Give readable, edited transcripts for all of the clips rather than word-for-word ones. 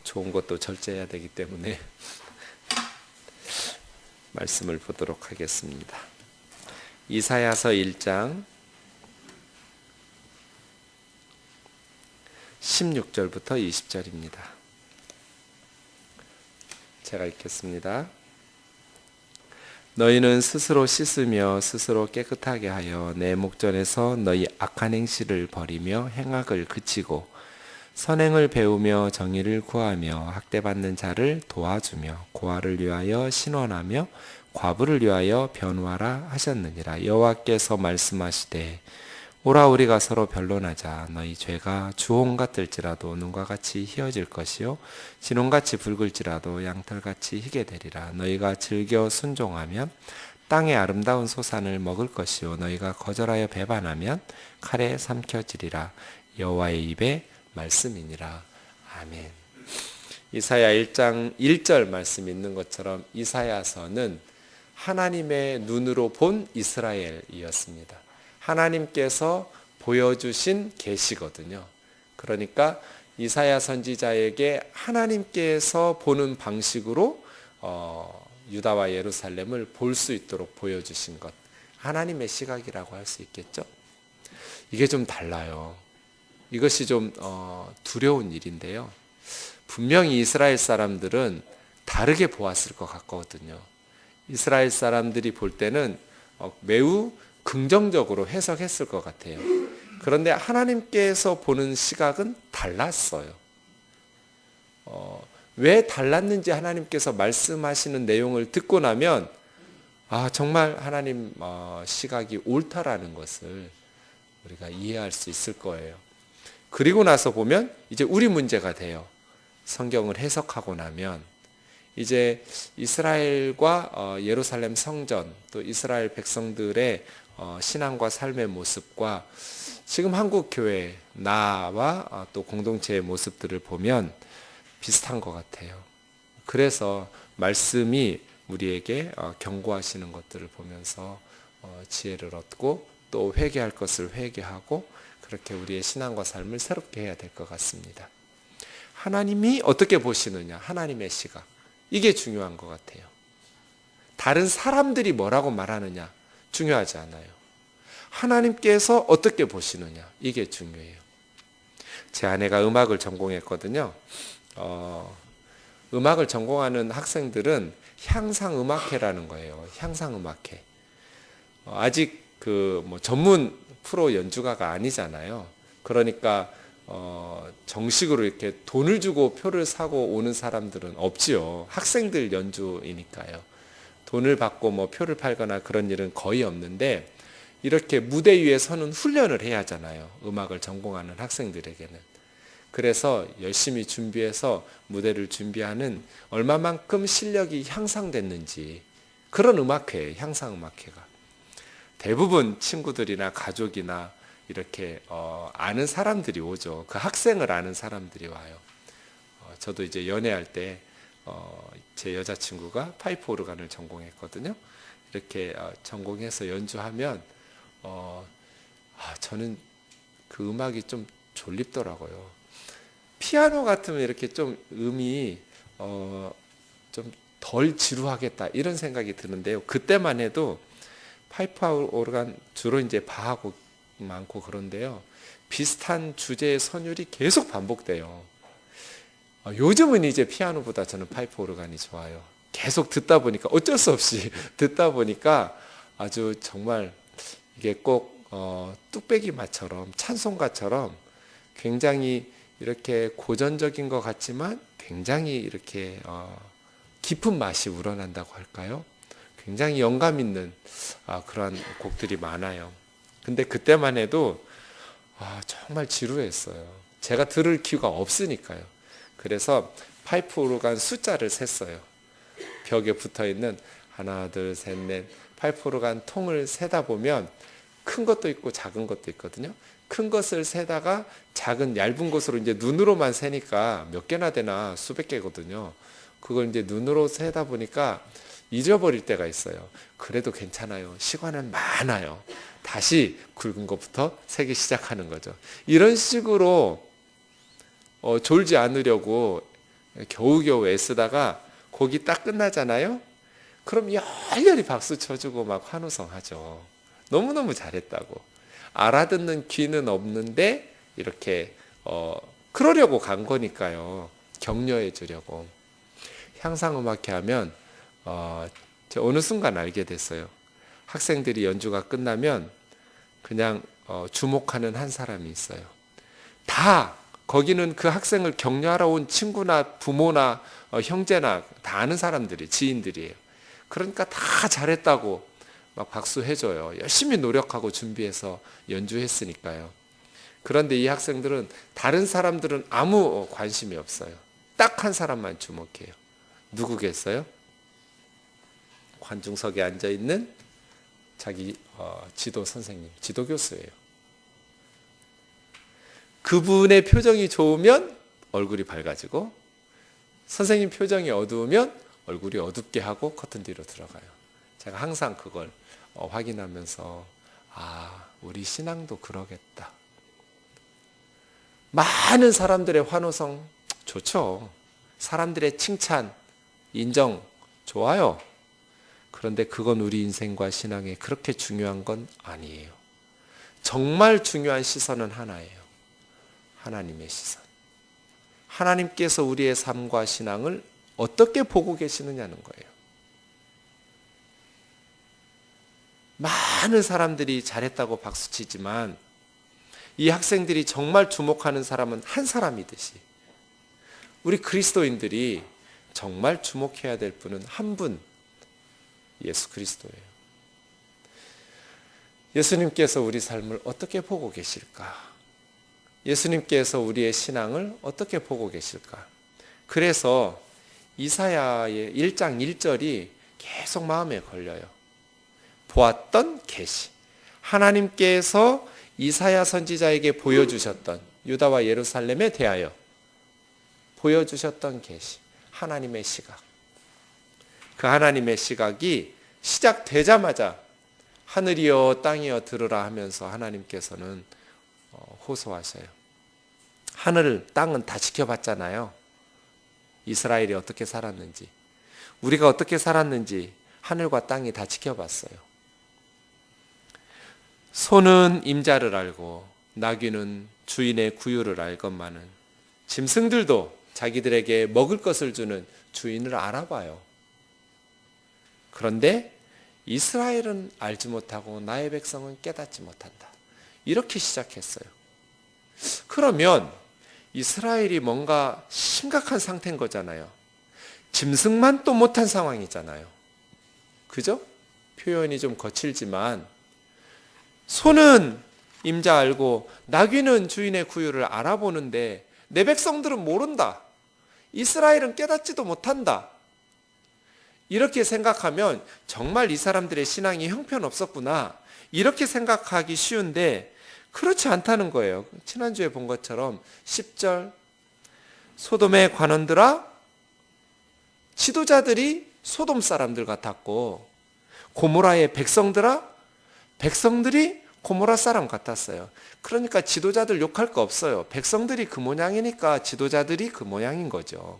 좋은 것도 절제해야 되기 때문에 말씀을 보도록 하겠습니다. 이사야서 1장 16절부터 20절입니다. 제가 읽겠습니다. 너희는 스스로 씻으며 스스로 깨끗하게 하여 내 목전에서 너희 악한 행실을 버리며 행악을 그치고 선행을 배우며 정의를 구하며 학대받는 자를 도와주며 고아를 위하여 신원하며 과부를 위하여 변호하라 하셨느니라. 여호와께서 말씀하시되 오라 우리가 서로 변론하자. 너희 죄가 주홍 같을지라도 눈과 같이 희어질 것이요 진홍같이 붉을지라도 양털같이 희게 되리라. 너희가 즐겨 순종하면 땅의 아름다운 소산을 먹을 것이요 너희가 거절하여 배반하면 칼에 삼켜지리라. 여호와의 입에 말씀이니라. 아멘. 이사야 1장 1절 말씀 있는 것처럼 이사야서는 하나님의 눈으로 본 이스라엘이었습니다. 하나님께서 보여주신 계시거든요. 그러니까 이사야 선지자에게 하나님께서 보는 방식으로 유다와 예루살렘을 볼 수 있도록 보여주신 것, 하나님의 시각이라고 할 수 있겠죠. 이게 좀 달라요. 이것이 좀 두려운 일인데요. 분명히 이스라엘 사람들은 다르게 보았을 것 같거든요. 이스라엘 사람들이 볼 때는 매우 긍정적으로 해석했을 것 같아요. 그런데 하나님께서 보는 시각은 달랐어요. 왜 달랐는지 하나님께서 말씀하시는 내용을 듣고 나면 정말 하나님 시각이 옳다라는 것을 우리가 이해할 수 있을 거예요. 그리고 나서 보면 이제 우리 문제가 돼요. 성경을 해석하고 나면 이제 이스라엘과 예루살렘 성전 또 이스라엘 백성들의 신앙과 삶의 모습과 지금 한국 교회 나와 또 공동체의 모습들을 보면 비슷한 것 같아요. 그래서 말씀이 우리에게 경고하시는 것들을 보면서 지혜를 얻고 또 회개할 것을 회개하고 그렇게 우리의 신앙과 삶을 새롭게 해야 될 것 같습니다. 하나님이 어떻게 보시느냐, 하나님의 시각, 이게 중요한 것 같아요. 다른 사람들이 뭐라고 말하느냐 중요하지 않아요. 하나님께서 어떻게 보시느냐, 이게 중요해요. 제 아내가 음악을 전공했거든요. 음악을 전공하는 학생들은 향상음악회라는 거예요. 향상음악회. 아직 전문 프로 연주가가 아니잖아요. 그러니까 정식으로 이렇게 돈을 주고 표를 사고 오는 사람들은 없지요. 학생들 연주이니까요. 돈을 받고 표를 팔거나 그런 일은 거의 없는데 이렇게 무대 위에 서는 훈련을 해야 하잖아요. 음악을 전공하는 학생들에게는. 그래서 열심히 준비해서 무대를 준비하는 얼마만큼 실력이 향상됐는지 그런 음악회예요. 향상음악회가. 대부분 친구들이나 가족이나 이렇게 아는 사람들이 오죠. 그 학생을 아는 사람들이 와요. 저도 이제 연애할 때 제 여자친구가 파이프 오르간을 전공했거든요. 이렇게 전공해서 연주하면 저는 그 음악이 좀 졸립더라고요. 피아노 같으면 이렇게 좀 음이 좀 덜 지루하겠다 이런 생각이 드는데요. 그때만 해도 파이프 오르간 주로 이제 바하고 많고 그런데요. 비슷한 주제의 선율이 계속 반복돼요. 요즘은 이제 피아노보다 저는 파이프 오르간이 좋아요. 계속 듣다 보니까 어쩔 수 없이 듣다 보니까 아주 정말 이게 꼭 뚝배기 맛처럼 찬송가처럼 굉장히 이렇게 고전적인 것 같지만 굉장히 이렇게 깊은 맛이 우러난다고 할까요? 굉장히 영감 있는 그러한 곡들이 많아요. 근데 그때만 해도 정말 지루했어요. 제가 들을 기회가 없으니까요. 그래서 파이프 오르간 숫자를 셌어요. 벽에 붙어있는 하나, 둘, 셋, 넷 파이프 오르간 통을 세다 보면 큰 것도 있고 작은 것도 있거든요. 큰 것을 세다가 작은 얇은 것으로 이제 눈으로만 세니까 몇 개나 되나 수백 개거든요. 그걸 이제 눈으로 세다 보니까 잊어버릴 때가 있어요. 그래도 괜찮아요. 시간은 많아요. 다시 굵은 것부터 세기 시작하는 거죠. 이런 식으로 졸지 않으려고 겨우겨우 애쓰다가 곡이 딱 끝나잖아요. 그럼 열렬히 박수 쳐주고 막 환호성하죠. 너무너무 잘했다고. 알아듣는 귀는 없는데 이렇게 그러려고 간 거니까요. 격려해 주려고. 향상음악회 하면 저 어느 순간 알게 됐어요. 학생들이 연주가 끝나면 그냥 주목하는 한 사람이 있어요. 다 거기는 그 학생을 격려하러 온 친구나 부모나 형제나 다 아는 사람들이 지인들이에요. 그러니까 다 잘했다고 막 박수해줘요. 열심히 노력하고 준비해서 연주했으니까요. 그런데 이 학생들은 다른 사람들은 아무 관심이 없어요. 딱 한 사람만 주목해요. 누구겠어요? 관중석에 앉아있는 자기 지도 선생님, 지도 교수예요. 그분의 표정이 좋으면 얼굴이 밝아지고 선생님 표정이 어두우면 얼굴이 어둡게 하고 커튼 뒤로 들어가요. 제가 항상 그걸 확인하면서 우리 신앙도 그러겠다. 많은 사람들의 환호성 좋죠. 사람들의 칭찬, 인정 좋아요. 그런데 그건 우리 인생과 신앙에 그렇게 중요한 건 아니에요. 정말 중요한 시선은 하나예요. 하나님의 시선. 하나님께서 우리의 삶과 신앙을 어떻게 보고 계시느냐는 거예요. 많은 사람들이 잘했다고 박수치지만 이 학생들이 정말 주목하는 사람은 한 사람이듯이 우리 그리스도인들이 정말 주목해야 될 분은 한 분, 예수 그리스도예요. 예수님께서 우리 삶을 어떻게 보고 계실까? 예수님께서 우리의 신앙을 어떻게 보고 계실까? 그래서 이사야의 1장 1절이 계속 마음에 걸려요. 보았던 계시. 하나님께서 이사야 선지자에게 보여주셨던 유다와 예루살렘에 대하여 보여주셨던 계시. 하나님의 시각. 그 하나님의 시각이 시작되자마자 하늘이여 땅이여 들으라 하면서 하나님께서는 호소하셔요. 하늘, 땅은 다 지켜봤잖아요. 이스라엘이 어떻게 살았는지, 우리가 어떻게 살았는지 하늘과 땅이 다 지켜봤어요. 소는 임자를 알고 나귀는 주인의 구유를 알건만은 짐승들도 자기들에게 먹을 것을 주는 주인을 알아봐요. 그런데 이스라엘은 알지 못하고 나의 백성은 깨닫지 못한다. 이렇게 시작했어요. 그러면 이스라엘이 뭔가 심각한 상태인 거잖아요. 짐승만 또 못한 상황이잖아요. 그죠? 표현이 좀 거칠지만 소는 임자 알고 나귀는 주인의 구유를 알아보는데 내 백성들은 모른다. 이스라엘은 깨닫지도 못한다. 이렇게 생각하면 정말 이 사람들의 신앙이 형편없었구나. 이렇게 생각하기 쉬운데 그렇지 않다는 거예요. 지난주에 본 것처럼 10절 소돔의 관원들아 지도자들이 소돔 사람들 같았고 고모라의 백성들아 백성들이 고모라 사람 같았어요. 그러니까 지도자들 욕할 거 없어요. 백성들이 그 모양이니까 지도자들이 그 모양인 거죠.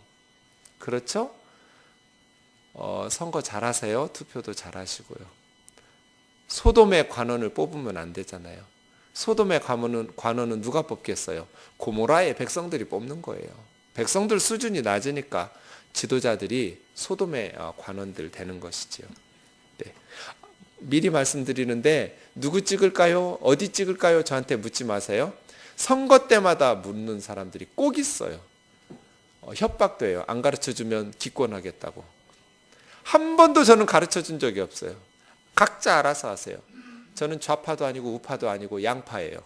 그렇죠? 선거 잘하세요. 투표도 잘하시고요. 소돔의 관원을 뽑으면 안 되잖아요. 소돔의 관원은 누가 뽑겠어요? 고모라의 백성들이 뽑는 거예요. 백성들 수준이 낮으니까 지도자들이 소돔의 관원들 되는 것이지요. 네. 미리 말씀드리는데 누구 찍을까요? 어디 찍을까요? 저한테 묻지 마세요. 선거 때마다 묻는 사람들이 꼭 있어요. 협박도 해요. 안 가르쳐주면 기권하겠다고. 한 번도 저는 가르쳐준 적이 없어요. 각자 알아서 하세요. 저는 좌파도 아니고 우파도 아니고 양파예요.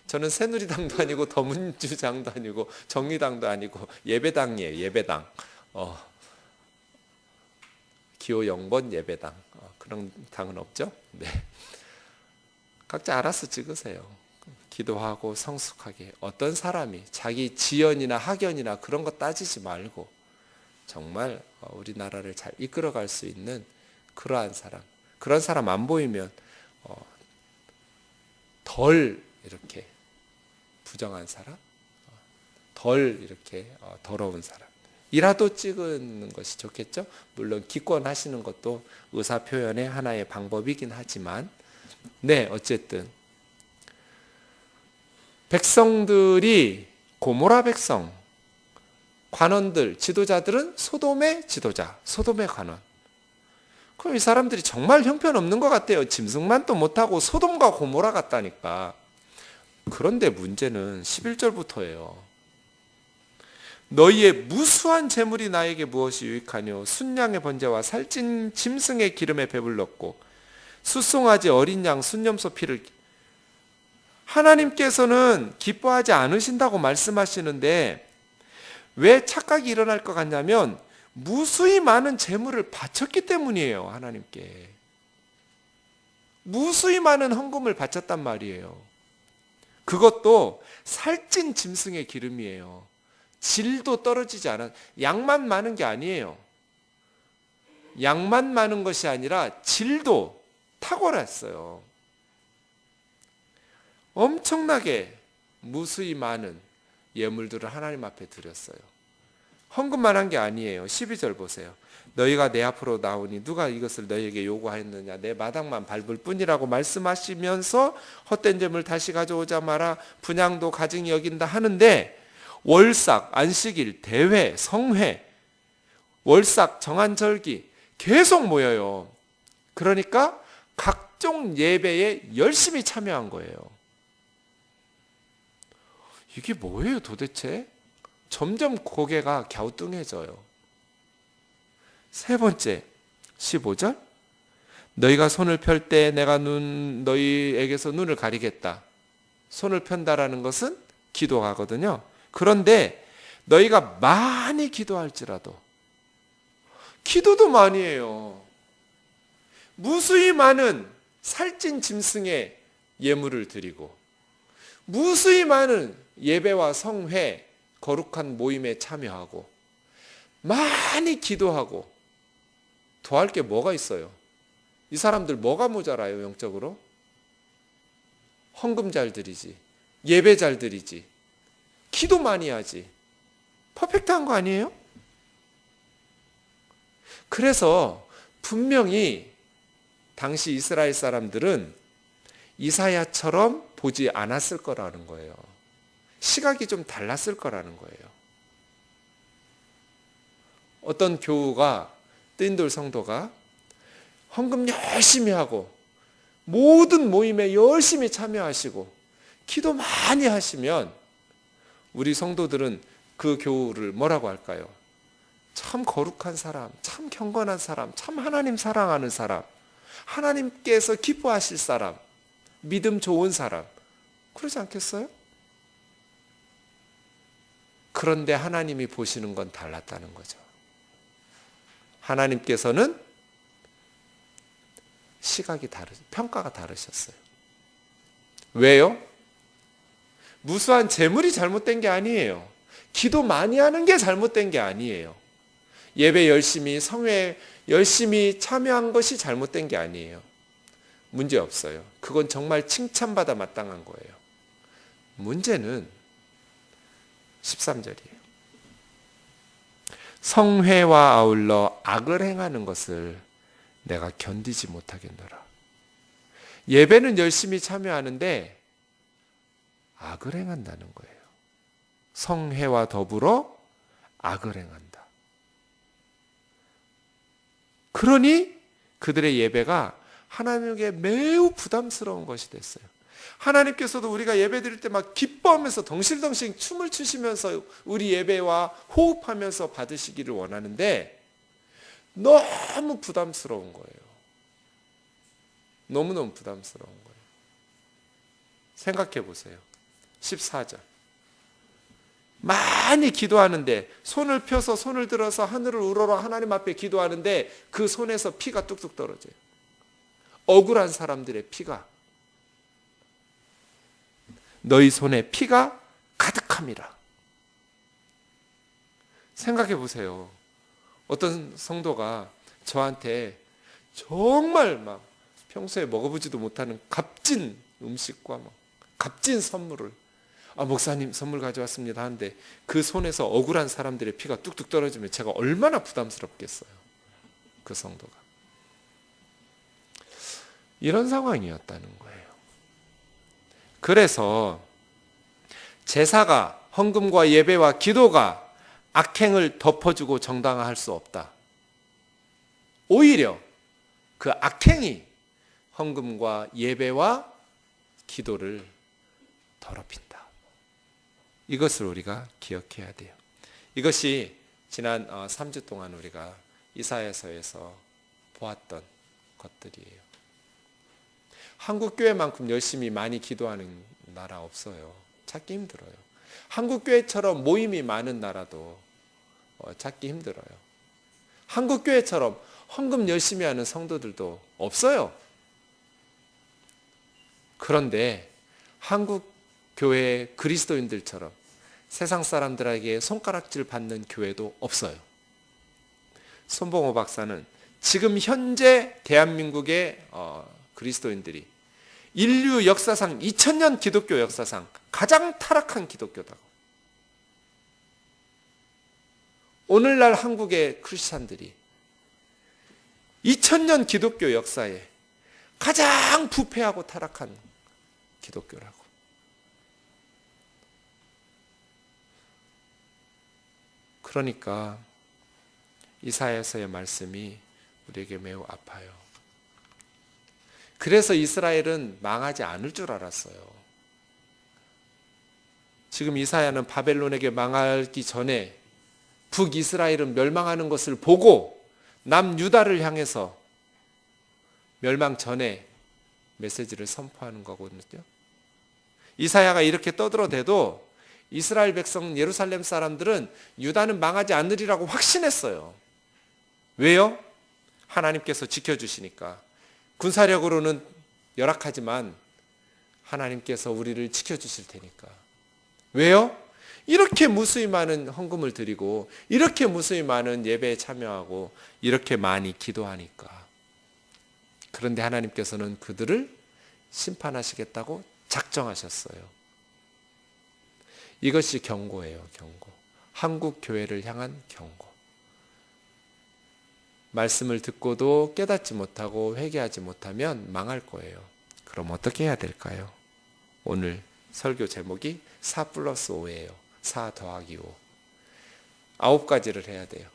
저는 새누리당도 아니고 더민주당도 아니고 정의당도 아니고 예배당이에요. 예배당. 기호 0번 예배당. 그런 당은 없죠? 네. 각자 알아서 찍으세요. 기도하고 성숙하게. 어떤 사람이 자기 지연이나 학연이나 그런 거 따지지 말고 정말 우리나라를 잘 이끌어갈 수 있는 그러한 사람. 그런 사람 안 보이면 덜 이렇게 부정한 사람, 덜 이렇게 더러운 사람. 이라도 찍는 것이 좋겠죠. 물론 기권하시는 것도 의사 표현의 하나의 방법이긴 하지만, 네, 어쨌든 백성들이 고모라 백성, 관원들, 지도자들은 소돔의 지도자, 소돔의 관원. 그럼 이 사람들이 정말 형편없는 것 같아요. 짐승만도 못하고 소돔과 고모라 같다니까. 그런데 문제는 11절부터예요. 너희의 무수한 재물이 나에게 무엇이 유익하뇨? 순양의 번제와 살찐 짐승의 기름에 배불렀고 수송아지 어린 양 순염소 피를. 하나님께서는 기뻐하지 않으신다고 말씀하시는데 왜 착각이 일어날 것 같냐면 무수히 많은 재물을 바쳤기 때문이에요. 하나님께 무수히 많은 헌금을 바쳤단 말이에요. 그것도 살찐 짐승의 기름이에요. 질도 떨어지지 않아. 양만 많은 게 아니에요. 양만 많은 것이 아니라 질도 탁월했어요. 엄청나게 무수히 많은 예물들을 하나님 앞에 드렸어요. 헌금만 한 게 아니에요. 12절 보세요. 너희가 내 앞으로 나오니 누가 이것을 너희에게 요구하였느냐? 내 마당만 밟을 뿐이라고 말씀하시면서 헛된 재물 다시 가져오자 마라. 분향도 가증히 여긴다 하는데 월삭, 안식일, 대회, 성회, 월삭, 정한절기 계속 모여요. 그러니까 각종 예배에 열심히 참여한 거예요. 이게 뭐예요 도대체? 점점 고개가 갸우뚱해져요. 세 번째, 15절. 너희가 손을 펼 때 내가 너희에게서 눈을 가리겠다. 손을 편다라는 것은 기도하거든요. 그런데 너희가 많이 기도할지라도, 기도도 많이 해요. 무수히 많은 살찐 짐승의 예물을 드리고 무수히 많은 예배와 성회, 거룩한 모임에 참여하고 많이 기도하고 더할 게 뭐가 있어요? 이 사람들 뭐가 모자라요? 영적으로? 헌금 잘 드리지, 예배 잘 드리지, 기도 많이 하지. 퍼펙트한 거 아니에요? 그래서 분명히 당시 이스라엘 사람들은 이사야처럼 보지 않았을 거라는 거예요. 시각이 좀 달랐을 거라는 거예요. 어떤 교우가, 뜨인돌 성도가 헌금 열심히 하고 모든 모임에 열심히 참여하시고 기도 많이 하시면 우리 성도들은 그 교우를 뭐라고 할까요? 참 거룩한 사람, 참 경건한 사람, 참 하나님 사랑하는 사람, 하나님께서 기뻐하실 사람, 믿음 좋은 사람, 그러지 않겠어요? 그런데 하나님이 보시는 건 달랐다는 거죠. 하나님께서는 시각이 평가가 다르셨어요. 왜요? 무수한 재물이 잘못된 게 아니에요. 기도 많이 하는 게 잘못된 게 아니에요. 예배 열심히, 성회 열심히 참여한 것이 잘못된 게 아니에요. 문제 없어요. 그건 정말 칭찬받아 마땅한 거예요. 문제는 13절이에요. 성회와 아울러 악을 행하는 것을 내가 견디지 못하겠노라. 예배는 열심히 참여하는데 악을 행한다는 거예요. 성회와 더불어 악을 행한다. 그러니 그들의 예배가 하나님에게 매우 부담스러운 것이 됐어요. 하나님께서도 우리가 예배 드릴 때 막 기뻐하면서 덩실덩실 춤을 추시면서 우리 예배와 호흡하면서 받으시기를 원하는데 너무 부담스러운 거예요. 너무너무 부담스러운 거예요. 생각해 보세요. 14절. 많이 기도하는데 손을 펴서 손을 들어서 하늘을 우러러 하나님 앞에 기도하는데 그 손에서 피가 뚝뚝 떨어져요. 억울한 사람들의 피가, 너희 손에 피가 가득함이라. 생각해 보세요. 어떤 성도가 저한테 정말 막 평소에 먹어보지도 못하는 값진 음식과 막 값진 선물을 목사님 선물 가져왔습니다 하는데 그 손에서 억울한 사람들의 피가 뚝뚝 떨어지면 제가 얼마나 부담스럽겠어요. 그 성도가. 이런 상황이었다는 거예요. 그래서 제사가, 헌금과 예배와 기도가 악행을 덮어주고 정당화할 수 없다. 오히려 그 악행이 헌금과 예배와 기도를 더럽힌다. 이것을 우리가 기억해야 돼요. 이것이 지난 3주 동안 우리가 이사야서에서 보았던 것들이에요. 한국 교회만큼 열심히 많이 기도하는 나라 없어요. 찾기 힘들어요. 한국 교회처럼 모임이 많은 나라도 찾기 힘들어요. 한국 교회처럼 헌금 열심히 하는 성도들도 없어요. 그런데 한국 교회 그리스도인들처럼 세상 사람들에게 손가락질 받는 교회도 없어요. 손봉호 박사는 지금 현재 대한민국의 그리스도인들이 인류 역사상 2000년 기독교 역사상 가장 타락한 기독교다고. 오늘날 한국의 크리스찬들이 2000년 기독교 역사에 가장 부패하고 타락한 기독교라고. 그러니까 이사야서의 말씀이 우리에게 매우 아파요. 그래서 이스라엘은 망하지 않을 줄 알았어요. 지금 이사야는 바벨론에게 망하기 전에 북이스라엘은 멸망하는 것을 보고 남유다를 향해서 멸망 전에 메시지를 선포하는 거거든요. 이사야가 이렇게 떠들어대도 이스라엘 백성 예루살렘 사람들은 유다는 망하지 않으리라고 확신했어요. 왜요? 하나님께서 지켜주시니까. 군사력으로는 열악하지만 하나님께서 우리를 지켜주실 테니까. 왜요? 이렇게 무수히 많은 헌금을 드리고 이렇게 무수히 많은 예배에 참여하고 이렇게 많이 기도하니까. 그런데 하나님께서는 그들을 심판하시겠다고 작정하셨어요. 이것이 경고예요. 경고. 한국 교회를 향한 경고. 말씀을 듣고도 깨닫지 못하고 회개하지 못하면 망할 거예요. 그럼 어떻게 해야 될까요? 오늘 설교 제목이 4+5예요. 4 더하기 5. 9가지를 해야 돼요.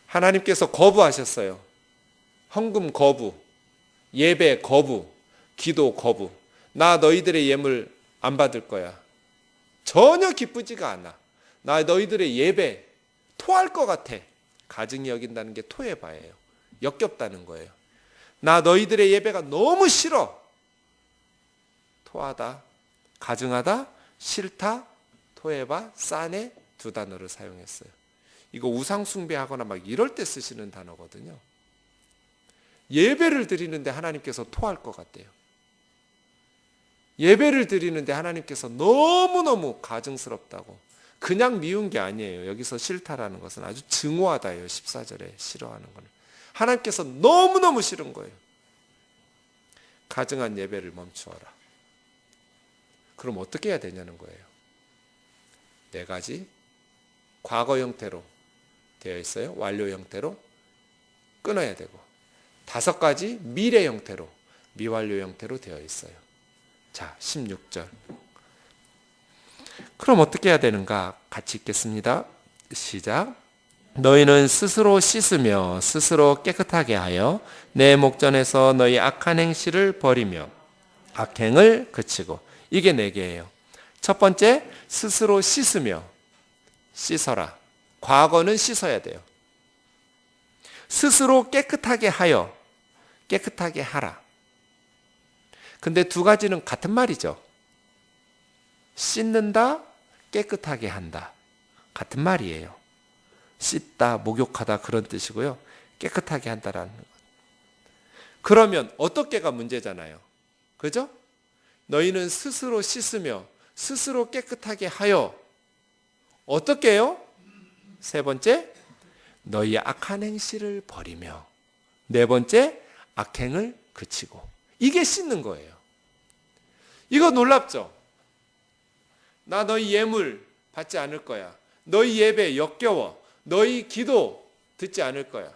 하나님께서 거부하셨어요. 헌금 거부, 예배 거부, 기도 거부. 나 너희들의 예물 안 받을 거야. 전혀 기쁘지가 않아. 나 너희들의 예배 토할 것 같아. 가증히 여긴다는 게 토해봐예요. 역겹다는 거예요. 나 너희들의 예배가 너무 싫어. 토하다, 가증하다, 싫다, 토해봐, 싸네 두 단어를 사용했어요. 이거 우상 숭배하거나 막 이럴 때 쓰시는 단어거든요. 예배를 드리는데 하나님께서 토할 것 같대요. 예배를 드리는데 하나님께서 너무너무 가증스럽다고. 그냥 미운 게 아니에요. 여기서 싫다라는 것은 아주 증오하다예요. 14절에 싫어하는 거는. 하나님께서 너무너무 싫은 거예요. 가증한 예배를 멈추어라. 그럼 어떻게 해야 되냐는 거예요. 4가지 과거 형태로 되어 있어요. 완료 형태로 끊어야 되고 5가지 미래 형태로 미완료 형태로 되어 있어요. 자, 16절. 그럼 어떻게 해야 되는가? 같이 읽겠습니다. 시작. 너희는 스스로 씻으며 스스로 깨끗하게 하여 내 목전에서 너희 악한 행실을 버리며 악행을 그치고. 이게 4개예요. 첫 번째, 스스로 씻으며. 씻어라. 과거는 씻어야 돼요. 스스로 깨끗하게 하여. 깨끗하게 하라. 근데 2가지는 같은 말이죠. 씻는다, 깨끗하게 한다. 같은 말이에요. 씻다, 목욕하다 그런 뜻이고요. 깨끗하게 한다라는 것. 그러면 어떻게가 문제잖아요. 그죠? 너희는 스스로 씻으며 스스로 깨끗하게 하여 어떻게 해요? 3번째, 너희의 악한 행실을 버리며 4번째, 악행을 그치고. 이게 씻는 거예요. 이거 놀랍죠? 나 너희 예물 받지 않을 거야. 너희 예배 역겨워. 너희 기도 듣지 않을 거야.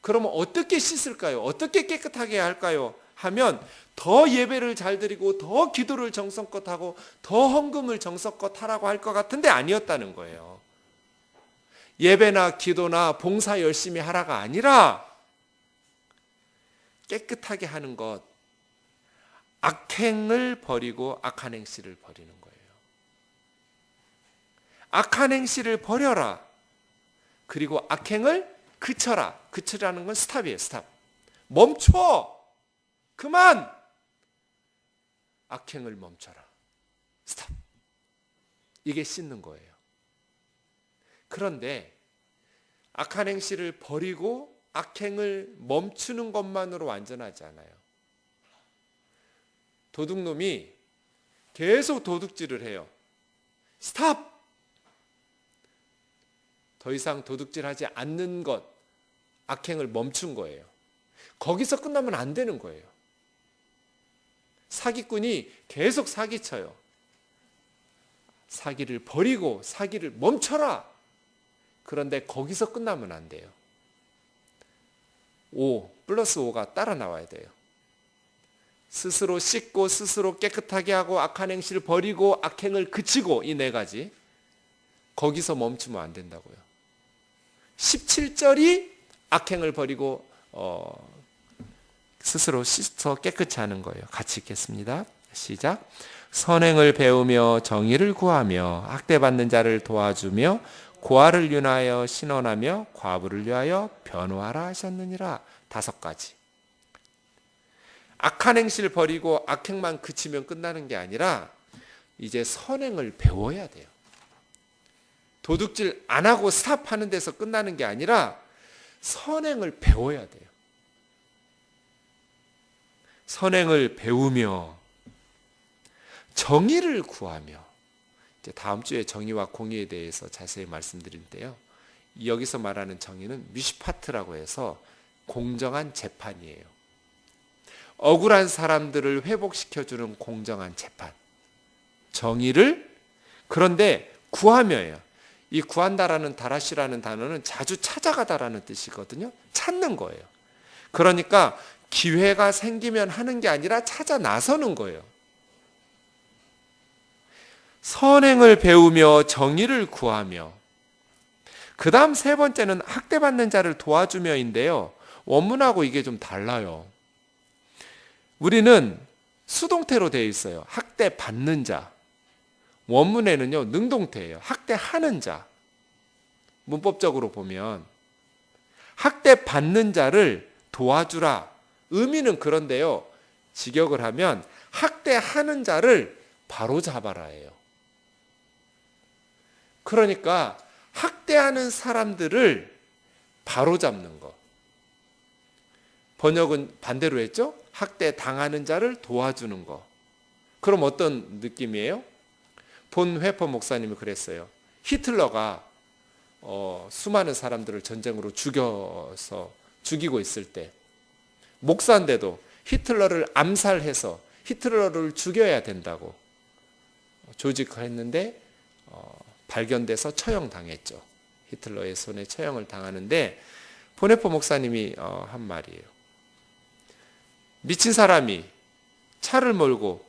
그러면 어떻게 씻을까요? 어떻게 깨끗하게 할까요? 하면 더 예배를 잘 드리고 더 기도를 정성껏 하고 더 헌금을 정성껏 하라고 할 것 같은데 아니었다는 거예요. 예배나 기도나 봉사 열심히 하라가 아니라 깨끗하게 하는 것, 악행을 버리고 악한 행실을 버리는 거예요. 악한 행실을 버려라. 그리고 악행을 그쳐라. 그치라는 건 스탑이에요. 스탑. 멈춰. 그만. 악행을 멈춰라. 스탑. 이게 씻는 거예요. 그런데 악한 행실을 버리고 악행을 멈추는 것만으로 완전하지 않아요. 도둑놈이 계속 도둑질을 해요. 스탑! 더 이상 도둑질하지 않는 것, 악행을 멈춘 거예요. 거기서 끝나면 안 되는 거예요. 사기꾼이 계속 사기쳐요. 사기를 버리고 사기를 멈춰라. 그런데 거기서 끝나면 안 돼요. 5 플러스 5가 따라 나와야 돼요. 스스로 씻고 스스로 깨끗하게 하고 악한 행실을 버리고 악행을 그치고 이 네 가지. 거기서 멈추면 안 된다고요. 17절이 악행을 버리고 스스로 씻어 깨끗이 하는 거예요. 같이 읽겠습니다. 시작. 선행을 배우며 정의를 구하며 학대받는 자를 도와주며 고아를 위하여 신원하며 과부를 위하여 변호하라 하셨느니라. 5가지. 악한 행실을 버리고 악행만 그치면 끝나는 게 아니라 이제 선행을 배워야 돼요. 도둑질 안 하고 스탑하는 데서 끝나는 게 아니라 선행을 배워야 돼요. 선행을 배우며 정의를 구하며, 이제 다음 주에 정의와 공의에 대해서 자세히 말씀드린데요. 여기서 말하는 정의는 미슈파트라고 해서 공정한 재판이에요. 억울한 사람들을 회복시켜주는 공정한 재판. 정의를 그런데 구하며예요. 이 구한다라는 다라시라는 단어는 자주 찾아가다라는 뜻이거든요. 찾는 거예요. 그러니까 기회가 생기면 하는 게 아니라 찾아 나서는 거예요. 선행을 배우며 정의를 구하며, 그 다음 3번째는 학대받는 자를 도와주며인데요. 원문하고 이게 좀 달라요. 우리는 수동태로 되어 있어요. 학대받는 자. 원문에는요, 능동태예요. 학대하는 자. 문법적으로 보면 학대받는 자를 도와주라. 의미는 그런데요, 직역을 하면 학대하는 자를 바로잡아라예요. 그러니까 학대하는 사람들을 바로잡는 거. 번역은 반대로 했죠? 학대 당하는 자를 도와주는 거. 그럼 어떤 느낌이에요? 본 회퍼 목사님이 그랬어요. 히틀러가 수많은 사람들을 전쟁으로 죽이고 있을 때 목사인데도 히틀러를 암살해서 히틀러를 죽여야 된다고 조직했는데 발견돼서 처형당했죠. 히틀러의 손에 처형을 당하는데 보네포 목사님이 한 말이에요. 미친 사람이 차를 몰고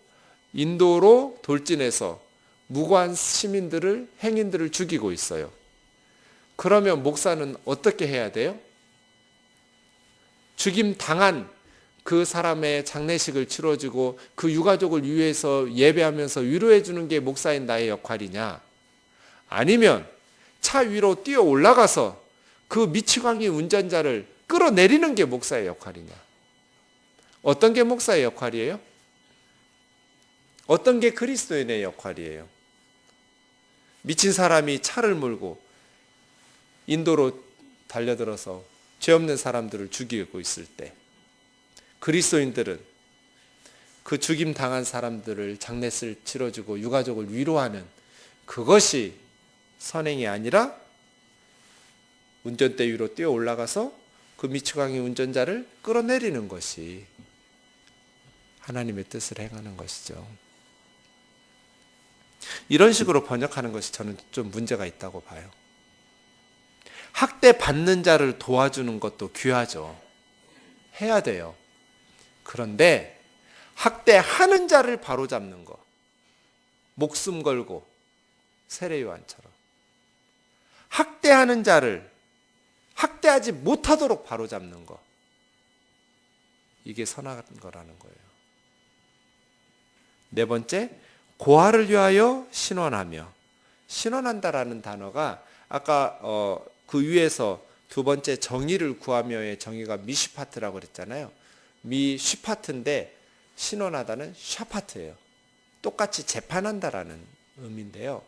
인도로 돌진해서 무고한 시민들을, 행인들을 죽이고 있어요. 그러면 목사는 어떻게 해야 돼요? 죽임 당한 그 사람의 장례식을 치러주고 그 유가족을 위해서 예배하면서 위로해 주는 게 목사인 나의 역할이냐? 아니면 차 위로 뛰어 올라가서 그 미치광이 운전자를 끌어내리는 게 목사의 역할이냐? 어떤 게 목사의 역할이에요? 어떤 게 그리스도인의 역할이에요? 미친 사람이 차를 몰고 인도로 달려들어서 죄 없는 사람들을 죽이고 있을 때 그리스도인들은 그 죽임 당한 사람들을 장례를 치러주고 유가족을 위로하는 그것이 선행이 아니라 운전대 위로 뛰어 올라가서 그 미치광이 운전자를 끌어내리는 것이 하나님의 뜻을 행하는 것이죠. 이런 식으로 번역하는 것이 저는 좀 문제가 있다고 봐요. 학대 받는 자를 도와주는 것도 귀하죠. 해야 돼요. 그런데 학대하는 자를 바로잡는 거, 목숨 걸고 세례 요한처럼 학대하는 자를 학대하지 못하도록 바로잡는 거, 이게 선한 거라는 거예요. 네 번째, 고아를 위하여 신원하며. 신원한다라는 단어가 아까 그 위에서 두 번째 정의를 구하며의 정의가 미슈파트라고 그랬잖아요. 미슈파트인데 신원하다는 샤파트예요. 똑같이 재판한다라는 의미인데요.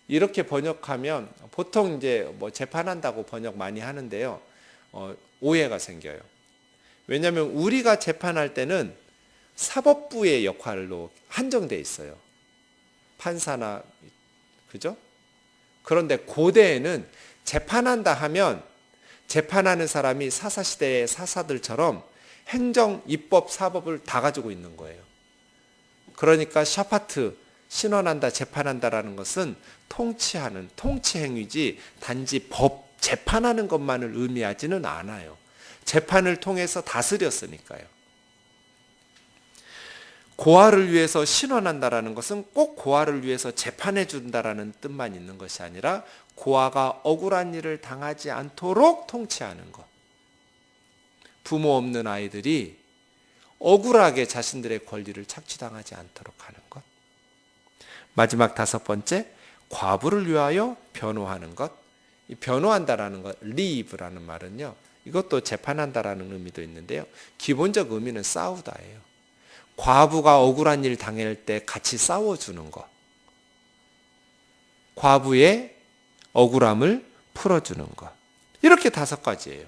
이렇게 번역하면 보통 이제 뭐 재판한다고 번역 많이 하는데요. 오해가 생겨요. 왜냐하면 우리가 재판할 때는 사법부의 역할로 한정돼 있어요. 판사나, 그죠? 그런데 고대에는 재판한다 하면 재판하는 사람이 사사시대의 사사들처럼 행정, 입법, 사법을 다 가지고 있는 거예요. 그러니까 샤파트, 신원한다, 재판한다라는 것은 통치하는, 통치 행위지 단지 법, 재판하는 것만을 의미하지는 않아요. 재판을 통해서 다스렸으니까요. 고아를 위해서 신원한다라는 것은 꼭 고아를 위해서 재판해 준다라는 뜻만 있는 것이 아니라 고아가 억울한 일을 당하지 않도록 통치하는 것. 부모 없는 아이들이 억울하게 자신들의 권리를 착취당하지 않도록 하는 것. 마지막 다섯 번째, 과부를 위하여 변호하는 것. 이 변호한다라는 것, 리브라는 말은요, 이것도 재판한다라는 의미도 있는데요. 기본적 의미는 싸우다예요. 과부가 억울한 일 당할 때 같이 싸워주는 것. 과부의 억울함을 풀어주는 것. 이렇게 다섯 가지예요.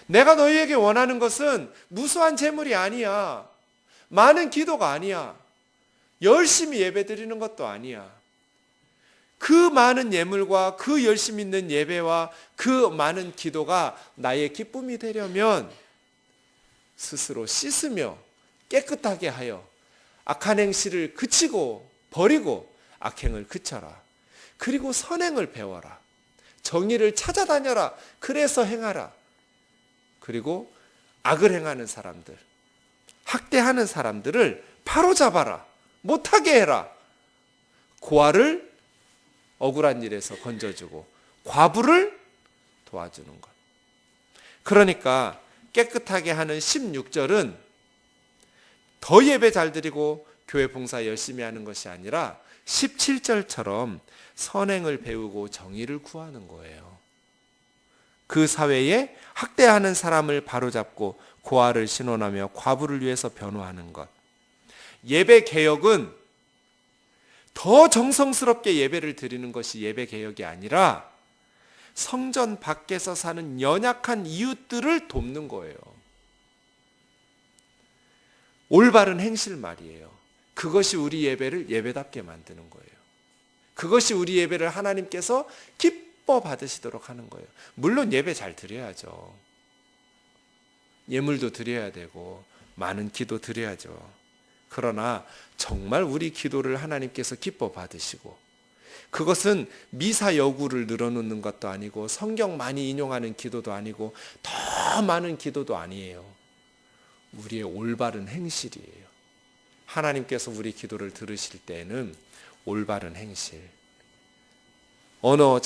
내가 너희에게 원하는 것은 무수한 재물이 아니야. 많은 기도가 아니야. 열심히 예배 드리는 것도 아니야. 그 많은 예물과 그 열심 있는 예배와 그 많은 기도가 나의 기쁨이 되려면 스스로 씻으며 깨끗하게 하여 악한 행실을 그치고 버리고 악행을 그쳐라. 그리고 선행을 배워라. 정의를 찾아다녀라. 그래서 행하라. 그리고 악을 행하는 사람들, 학대하는 사람들을 바로잡아라. 못하게 해라. 고아를 억울한 일에서 건져주고 과부를 도와주는 것. 그러니까 깨끗하게 하는 16절은 더 예배 잘 드리고 교회 봉사 열심히 하는 것이 아니라 17절처럼 선행을 배우고 정의를 구하는 거예요. 그 사회에 학대하는 사람을 바로잡고 고아를 신원하며 과부를 위해서 변호하는 것. 예배 개혁은 더 정성스럽게 예배를 드리는 것이 예배 개혁이 아니라 성전 밖에서 사는 연약한 이웃들을 돕는 거예요. 올바른 행실 말이에요. 그것이 우리 예배를 예배답게 만드는 거예요. 그것이 우리 예배를 하나님께서 기뻐 받으시도록 하는 거예요. 물론 예배 잘 드려야죠. 예물도 드려야 되고 많은 기도 드려야죠. 그러나 정말 우리 기도를 하나님께서 기뻐 받으시고, 그것은 미사 여구를 늘어놓는 것도 아니고 성경 많이 인용하는 기도도 아니고 더 많은 기도도 아니에요. 우리의 올바른 행실이에요. 하나님께서 우리 기도를 들으실 때에는 올바른 행실, 언어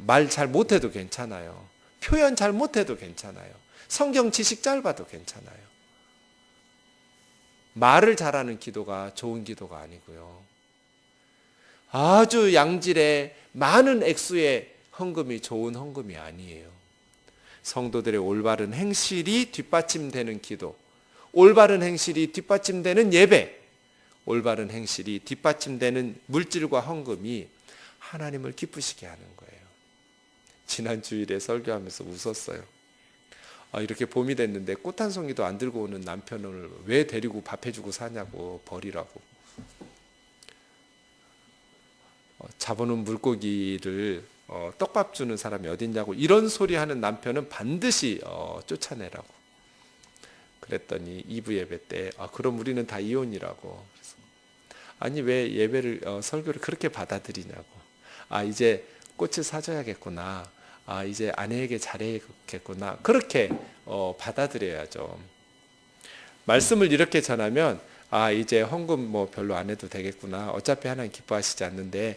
말 잘 못해도 괜찮아요. 표현 잘 못해도 괜찮아요. 성경 지식 짧아도 괜찮아요. 말을 잘하는 기도가 좋은 기도가 아니고요. 아주 양질의 많은 액수의 헌금이 좋은 헌금이 아니에요. 성도들의 올바른 행실이 뒷받침되는 기도, 올바른 행실이 뒷받침되는 예배, 올바른 행실이 뒷받침되는 물질과 헌금이 하나님을 기쁘시게 하는 거예요. 지난 주일에 설교하면서 웃었어요. 이렇게 봄이 됐는데 꽃 한 송이도 안 들고 오는 남편을 왜 데리고 밥 해주고 사냐고, 버리라고. 잡아놓은 물고기를 떡밥 주는 사람이 어딨냐고 이런 소리 하는 남편은 반드시 쫓아내라고. 그랬더니 2부 예배 때 그럼 우리는 다 이혼이라고. 아니 왜 예배를 설교를 그렇게 받아들이냐고. 이제 꽃을 사줘야겠구나. 이제 아내에게 잘해야겠구나. 그렇게 받아들여야죠. 말씀을 이렇게 전하면 이제 헌금 뭐 별로 안 해도 되겠구나. 어차피 하나님 기뻐하시지 않는데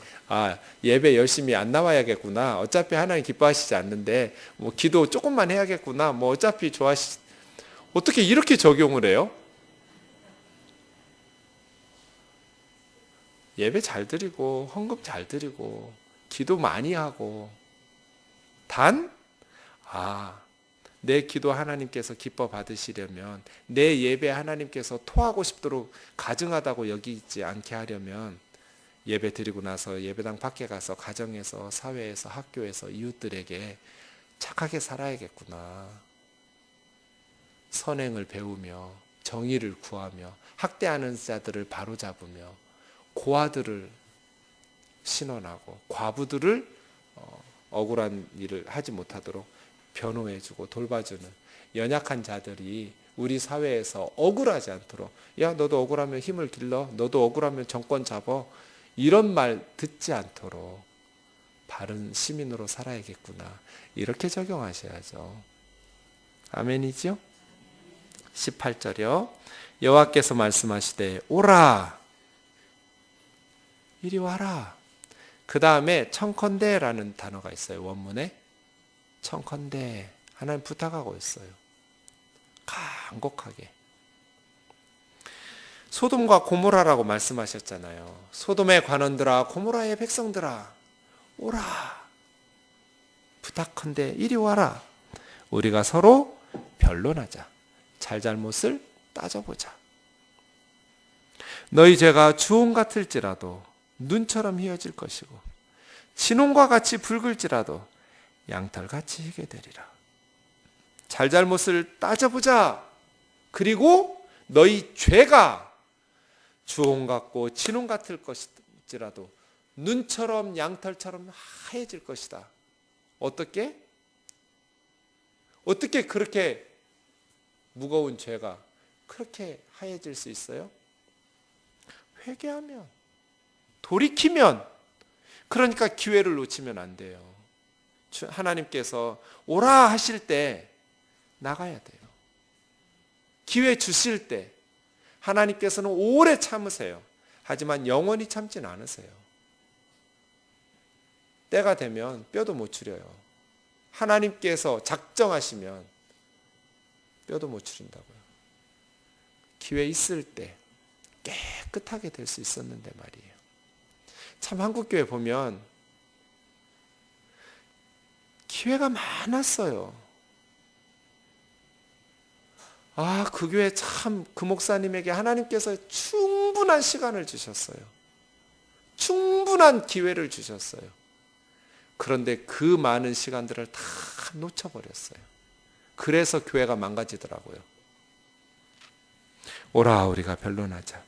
예배 열심히 안 나와야겠구나. 어차피 하나님 기뻐하시지 않는데 뭐 기도 조금만 해야겠구나. 뭐 어차피 어떻게 이렇게 적용을 해요? 예배 잘 드리고 헌금 잘 드리고 기도 많이 하고 단 내 기도 하나님께서 기뻐 받으시려면 내 예배 하나님께서 토하고 싶도록 가증하다고 여기지 않게 하려면 예배 드리고 나서 예배당 밖에 가서 가정에서 사회에서 학교에서 이웃들에게 착하게 살아야겠구나. 선행을 배우며 정의를 구하며 학대하는 자들을 바로잡으며 고아들을 신원하고 과부들을 억울한 일을 하지 못하도록 변호해주고 돌봐주는 연약한 자들이 우리 사회에서 억울하지 않도록 야 너도 억울하면 힘을 길러 너도 억울하면 정권 잡어 이런 말 듣지 않도록 바른 시민으로 살아야겠구나. 이렇게 적용하셔야죠. 아멘이죠? 18절이요. 여호와께서 말씀하시되 오라 이리 와라. 그 다음에 청컨대라는 단어가 있어요. 원문에 청컨대 하나님 부탁하고 있어요. 간곡하게. 소돔과 고모라라고 말씀하셨잖아요. 소돔의 관원들아 고모라의 백성들아 오라 부탁컨대 이리 와라. 우리가 서로 변론하자. 잘잘못을 따져보자. 너희 죄가 주홍 같을지라도 눈처럼 희어질 것이고 진홍과 같이 붉을지라도 양털같이 희게 되리라. 잘잘못을 따져보자. 그리고 너희 죄가 주홍 같고 진홍 같을 것일지라도 눈처럼 양털처럼 하얘질 것이다. 어떻게 그렇게 무거운 죄가 그렇게 하얘질 수 있어요? 회개하면, 돌이키면. 그러니까 기회를 놓치면 안 돼요. 하나님께서 오라 하실 때 나가야 돼요. 기회 주실 때 하나님께서는 오래 참으세요. 하지만 영원히 참진 않으세요. 때가 되면 뼈도 못 추려요. 하나님께서 작정하시면 뼈도 못 추린다고요. 기회 있을 때 깨끗하게 될 수 있었는데 말이에요. 참 한국교회 보면 기회가 많았어요. 그 교회 참 그 목사님에게 하나님께서 충분한 시간을 주셨어요. 충분한 기회를 주셨어요. 그런데 그 많은 시간들을 다 놓쳐버렸어요. 그래서 교회가 망가지더라고요. 오라 우리가 변론하자.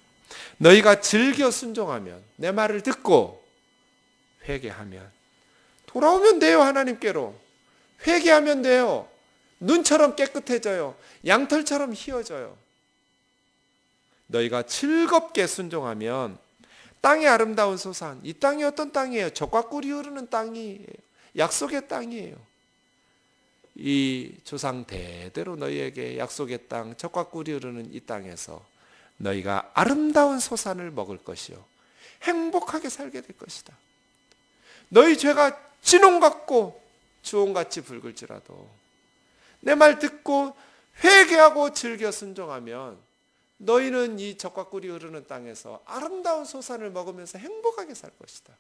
너희가 즐겨 순종하면, 내 말을 듣고 회개하면 돌아오면 돼요. 하나님께로 회개하면 돼요. 눈처럼 깨끗해져요. 양털처럼 희어져요. 너희가 즐겁게 순종하면 땅의 아름다운 소산. 이 땅이 어떤 땅이에요? 젖과 꿀이 흐르는 땅이에요. 약속의 땅이에요. 이 조상 대대로 너희에게 약속의 땅, 젖과 꿀이 흐르는 이 땅에서 너희가 아름다운 소산을 먹을 것이요 행복하게 살게 될 것이다. 너희 죄가 진홍 같고 주홍같이 붉을지라도 내 말 듣고 회개하고 즐겨 순종하면 너희는 이 젖과 꿀이 흐르는 땅에서 아름다운 소산을 먹으면서 행복하게 살 것이다.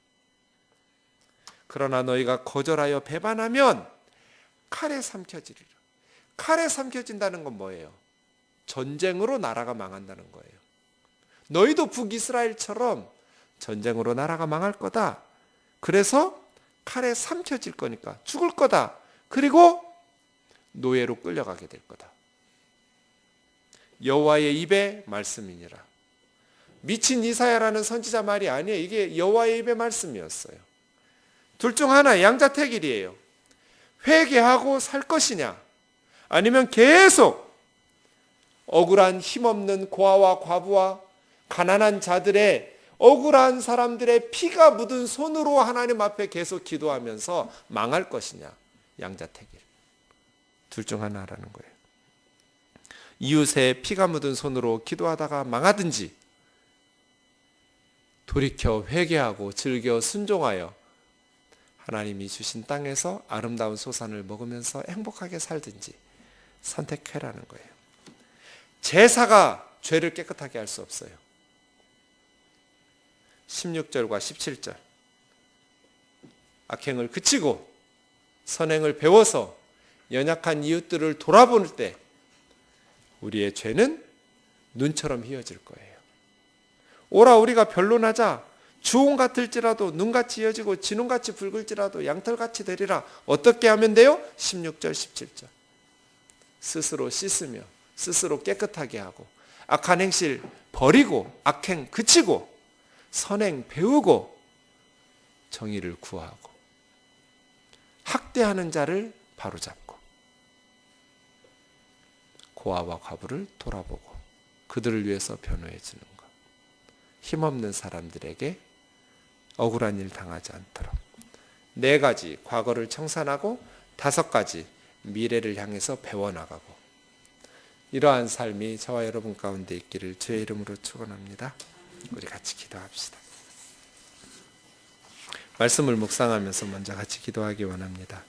그러나 너희가 거절하여 배반하면 칼에 삼켜지리라. 칼에 삼켜진다는 건 뭐예요? 전쟁으로 나라가 망한다는 거예요. 너희도 북이스라엘처럼 전쟁으로 나라가 망할 거다. 그래서 칼에 삼켜질 거니까 죽을 거다. 그리고 노예로 끌려가게 될 거다. 여호와의 입의 말씀이니라. 미친 이사야라는 선지자 말이 아니에요. 이게 여호와의 입의 말씀이었어요. 둘 중 하나, 양자택일이에요. 회개하고 살 것이냐, 아니면 계속 억울한 힘없는 고아와 과부와 가난한 자들의 억울한 사람들의 피가 묻은 손으로 하나님 앞에 계속 기도하면서 망할 것이냐, 양자택일. 둘 중 하나라는 거예요. 이웃의 피가 묻은 손으로 기도하다가 망하든지 돌이켜 회개하고 즐겨 순종하여 하나님이 주신 땅에서 아름다운 소산을 먹으면서 행복하게 살든지 선택해라는 거예요. 제사가 죄를 깨끗하게 할 수 없어요. 16절과 17절. 악행을 그치고 선행을 배워서 연약한 이웃들을 돌아볼 때 우리의 죄는 눈처럼 휘어질 거예요. 오라 우리가 변론하자. 주홍 같을지라도 눈같이 이어지고 진홍같이 붉을지라도 양털같이 되리라. 어떻게 하면 돼요? 16절 17절. 스스로 씻으며 스스로 깨끗하게 하고 악한 행실 버리고 악행 그치고 선행 배우고 정의를 구하고 학대하는 자를 바로잡고 고아와 과부를 돌아보고 그들을 위해서 변호해 주는 것. 힘없는 사람들에게 억울한 일 당하지 않도록 4가지 과거를 청산하고 5가지 미래를 향해서 배워나가고 이러한 삶이 저와 여러분 가운데 있기를 주의 이름으로 축원합니다. 우리 같이 기도합시다. 말씀을 묵상하면서 먼저 같이 기도하기 원합니다.